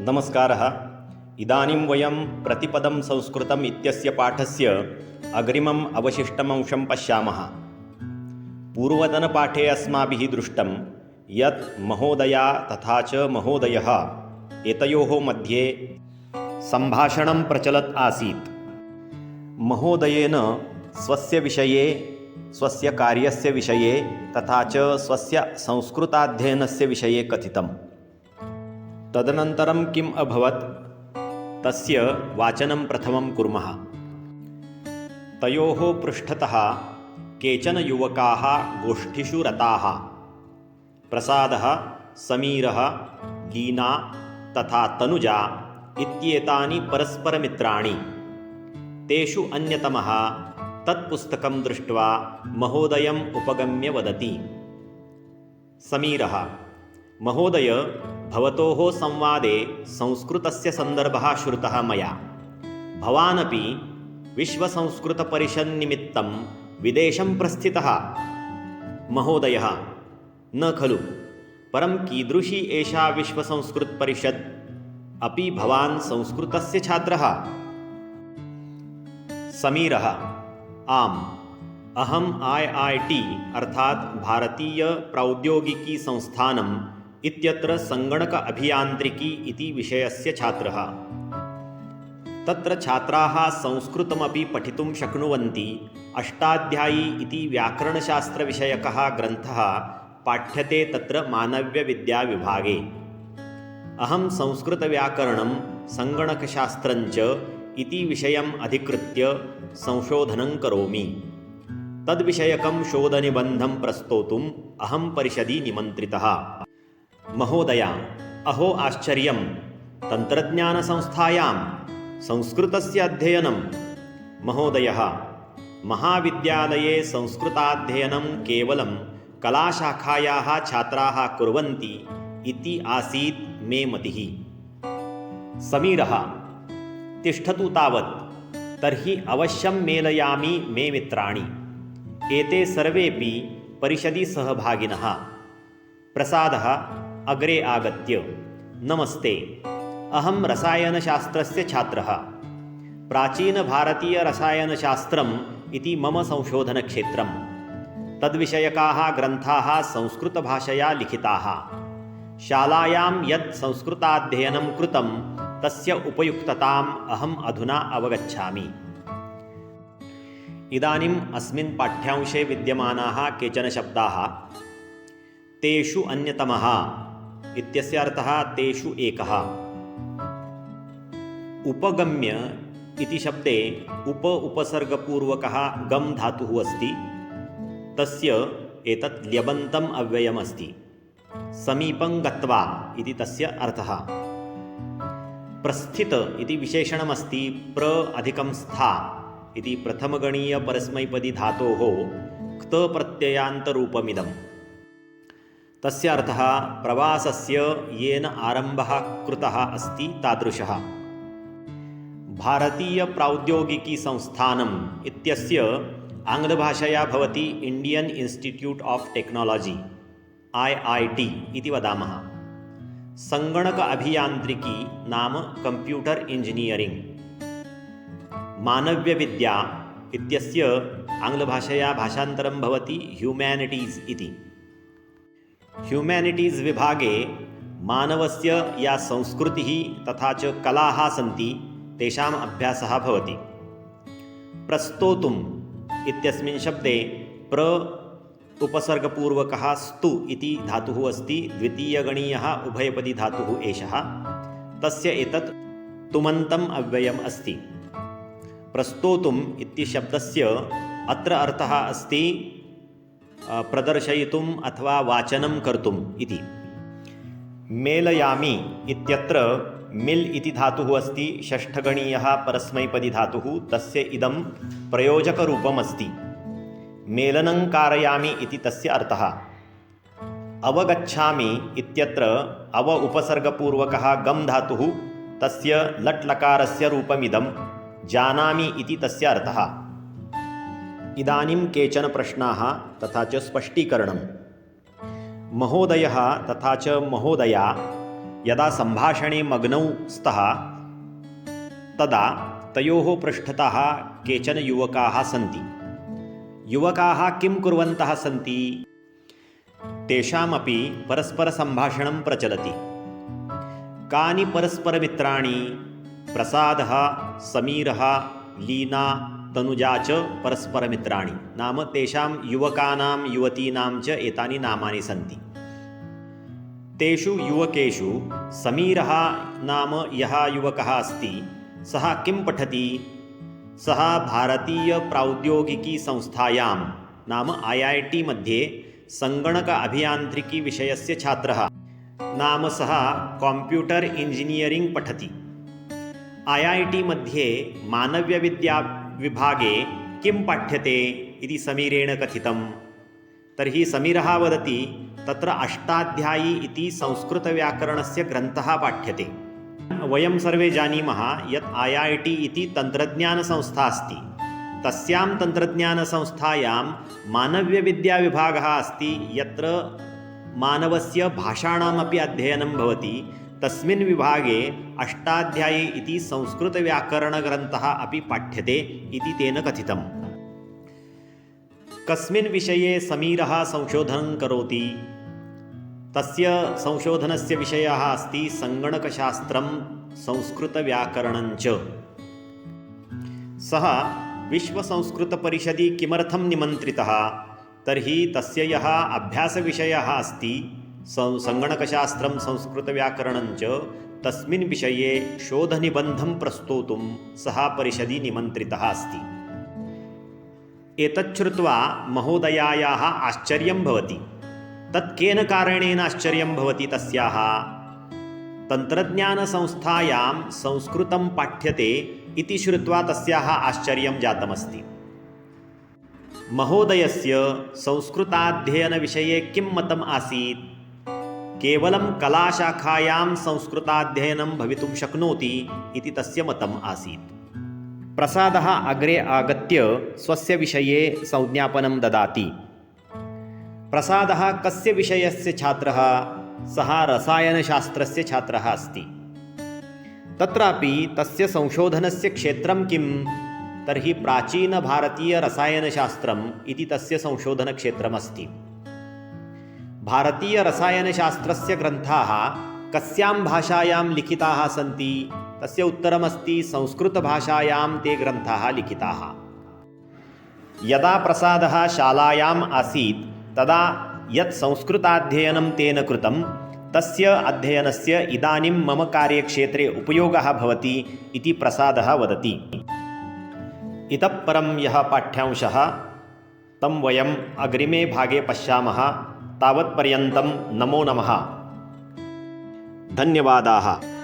नमस्कारः। इदानीं वयं प्रतिपदं संस्कृतम् इत्यस्य पाठस्य अग्रिमम् अवशिष्टम् अंशं पश्यामः। पूर्वतनपाठे अस्माभिः दृष्टं यत् महोदया तथा च महोदयः एतयोः मध्ये सम्भाषणं प्रचलत् आसीत्। महोदयेन स्वस्य विषये, स्वस्य कार्यस्य विषये तथा च स्वस्य संस्कृताध्ययनस्य विषये कथितम्। तदनन्तरं किम् अभवत् तस्य वाचनं प्रथमं कुर्मः। तयोः पृष्ठतः केचन युवकाः गोष्ठिषु रताः। प्रसादः, समीरः, गीना तथा तनुजा इत्येतानि परस्परमित्राणि। तेषु अन्यतमः तत्पुस्तकं दृष्ट्वा महोदयम् उपगम्य वदति। समीरः: महोदय, भवतोः संवादे संस्कृतस्य सन्दर्भः श्रुतः मया। भवानपि विश्वसंस्कृतपरिषन्निमित्तं विदेशं प्रस्थितः। महोदयः: न खलु, परं कीदृशी एषा विश्वसंस्कृतपरिषत्? अपि भवान् संस्कृतस्य छात्रः? समीरः: आम्, अहम् IIT अर्थात् भारतीय प्रौद्योगिकी संस्थानम् इत्यत्र संगणक अभियान्त्रिकी इति विषयस्य छात्रः। तत्र छात्राः संस्कृतमपि पठितुं शक्नुवन्ति। अष्टाध्यायी इति व्याकरणशास्त्रविषयकः ग्रन्थः पाठ्यते तत्र मानव्यविद्याविभागे। अहं संस्कृतव्याकरणं संगणकशास्त्रञ्च इति विषयम् अधिकृत्य संशोधनं करोमि। तद्विषयकं शोधनिबन्धं प्रस्तोतुम् अहं परिषदि निमन्त्रितः। महोदया: अहो आश्चर्यं! तन्त्रज्ञानसंस्थायां संस्कृतस्य अध्ययनं? महोदयः: महाविद्यालये संस्कृताध्ययनं केवलं कलाशाखायाः छात्राः कुर्वन्ति इति आसीत् मे मतिः। समीरः: तिष्ठतु तावत्, तर्हि अवश्यं मेलयामि मे मित्राणि। एते सर्वेपि परिषदि सहभागिनः। प्रसादः अग्रे आगत्य: नमस्ते, अहं रसायनशास्त्रस्य छात्रः। प्राचीनभारतीयरसायनशास्त्रम् इति मम संशोधनक्षेत्रम्। तद्विषयकाः ग्रन्थाः संस्कृतभाषया लिखिताः। शालायां यत् संस्कृताध्ययनं कृतं तस्य उपयुक्तताम् अहम् अधुना अवगच्छामि। इदानीम् अस्मिन् पाठ्यांशे विद्यमानाः केचन शब्दाः। तेषु अन्यतमः इत्यस्य अर्थः तेषु एकः। उपगम्य इति शब्दे उपसर्गपूर्वकः गम धातुः अस्ति। तस्य एतत् ल्यबन्तम् अव्ययमस्ति। समीपं गत्वा इति तस्य अर्थः। प्रस्थित इति विशेषणमस्ति। प्र अधिकं स्था इति प्रथमगणीयपरस्मैपदी धातोः क्त प्रत्ययान्तरूपमिदम्। तस्य अर्थः प्रवासस्य येन आरम्भः कृतः अस्ति तादृशः। भारतीयप्रौद्योगिकी संस्थानम् इत्यस्य आङ्ग्लभाषया भवति Indian institute of technology IIT इति वदामः। संगणक अभियान्त्रिकी नाम कम्प्यूटर् इंजिनियरिङ्ग्। मानव्यविद्या इत्यस्य आङ्ग्लभाषया भाषान्तरं भवति ह्यूमेनिटीज़ इति। ह्यूमेनिटीज़ विभागे मानवस्य या संस्कृतिः तथा च कलाः सन्ति तेषाम् अभ्यासः भवति। प्रस्तोतुम् इत्यस्मिन् शब्दे प्र उपसर्गपूर्वकः स्तु इति धातुः अस्ति। द्वितीयगणीयः उभयपदी धातुः एषः। तस्य एतत् तुमन्तम् अव्ययम् अस्ति। प्रस्तोतुम् इति शब्दस्य अत्र अर्थः अस्ति प्रदर्शयितुम् अथवा वाचनं कर्तुम् इति। मेलयामि इत्यत्र मिल् इति धातुः अस्ति। षष्ठगणीयः परस्मैपदी धातुः। तस्य इदं प्रयोजकरूपम् अस्ति। मेलनं कारयामि इति तस्य अर्थः। अवगच्छामि इत्यत्र अव उपसर्गपूर्वकः गम धातुः। तस्य लट् लकारस्य रूपमिदं। जानामि इति तस्य अर्थः। इदानीं केचन प्रश्नाः तथा च स्पष्टीकरणम्। महोदयः तथा च महोदया यदा सम्भाषणे मग्नौ स्तः तदा तयोः पृष्ठतः केचन युवकाः सन्ति। युवकाः किं कुर्वन्तः सन्ति? तेषामपि परस्परसम्भाषणं प्रचलति। कानि परस्परमित्राणि? प्रसादः, समीरः, लीना, तनुजा च परस्परमित्राणि। नाम तेषां युवकानां युवतीनां च एतानि नामानि सन्ति। तेषु युवकेषु समीरः नाम यः युवकः अस्ति सः किं पठति? सः भारतीयप्रौद्योगिकीसंस्थायां नाम IIT मध्ये सङ्गणक अभियान्त्रिकी विषयस्य छात्रः। नाम सः कम्प्यूटर् इंजिनियरिङ्ग् पठति। IIT मध्ये मानव्यविद्याविभागे किं पाठ्यते इति समीरेण कथितं। तर्हि समीरः वदति तत्र अष्टाध्यायी इति संस्कृतव्याकरणस्य ग्रन्थः पाठ्यते। वयं सर्वे जानीमः यत् IIT इति तन्त्रज्ञानसंस्था अस्ति। तस्यां तन्त्रज्ञानसंस्थायां मानव्यविद्याविभागः अस्ति, यत्र मानवस्य भाषाणामपि अध्ययनं भवति। तस्मिन् विभागे अष्टाध्यायी इति संस्कृतव्याकरणग्रन्थः अपि पाठ्यते इति तेन कथितम्। कस्मिन् विषये समीरः संशोधनं करोति? तस्य संशोधनस्य विषयः अस्ति सङ्गणकशास्त्रं संस्कृतव्याकरणञ्च। सः विश्वसंस्कृतपरिषदि किमर्थं निमन्त्रितः? तर्हि तस्य यः अभ्यासविषयः अस्ति सङ्गणकशास्त्रं संस्कृतव्याकरणञ्च, तस्मिन् विषये शोधनिबन्धं प्रस्तोतुं सः परिषदि निमन्त्रितः अस्ति। एतत् श्रुत्वा महोदयायाः आश्चर्यं भवति। तत् केन कारणेन आश्चर्यं भवति तस्याः? तन्त्रज्ञानसंस्थायां संस्कृतं पाठ्यते इति श्रुत्वा तस्याः आश्चर्यं जातमस्ति। महोदयस्य संस्कृताध्ययनविषये किं मतम् आसीत्? केवलं कलाशाखायां संस्कृताध्ययनं भवितुं शक्नोति इति तस्य मतम् आसीत्। प्रसादः अग्रे आगत्य स्वस्य विषये संज्ञापनं ददाति। प्रसादः कस्य विषयस्य छात्रः? सः रसायनशास्त्रस्य छात्रः अस्ति। तत्रापि तस्य संशोधनस्य क्षेत्रं किं? तर्हि प्राचीनभारतीयरसायनशास्त्रम् इति तस्य संशोधनक्षेत्रमस्ति। भारतीयरसायनशास्त्रस्य ग्रन्थाः कस्यां भाषायां लिखिताः सन्ति? तस्य उत्तरमस्ति संस्कृतभाषायां ते ग्रन्थाः लिखिताः। यदा प्रसादः शालायाम् आसीत् तदा यत् संस्कृताध्ययनं तेन कृतं तस्य अध्ययनस्य इदानीं मम कार्यक्षेत्रे उपयोगः भवति इति प्रसादः वदति। इतः परं यः पाठ्यांशः तं वयम् अग्रिमे भागे पश्यामः। तावत्पर्यन्तं नमो नमः। धन्यवादाः।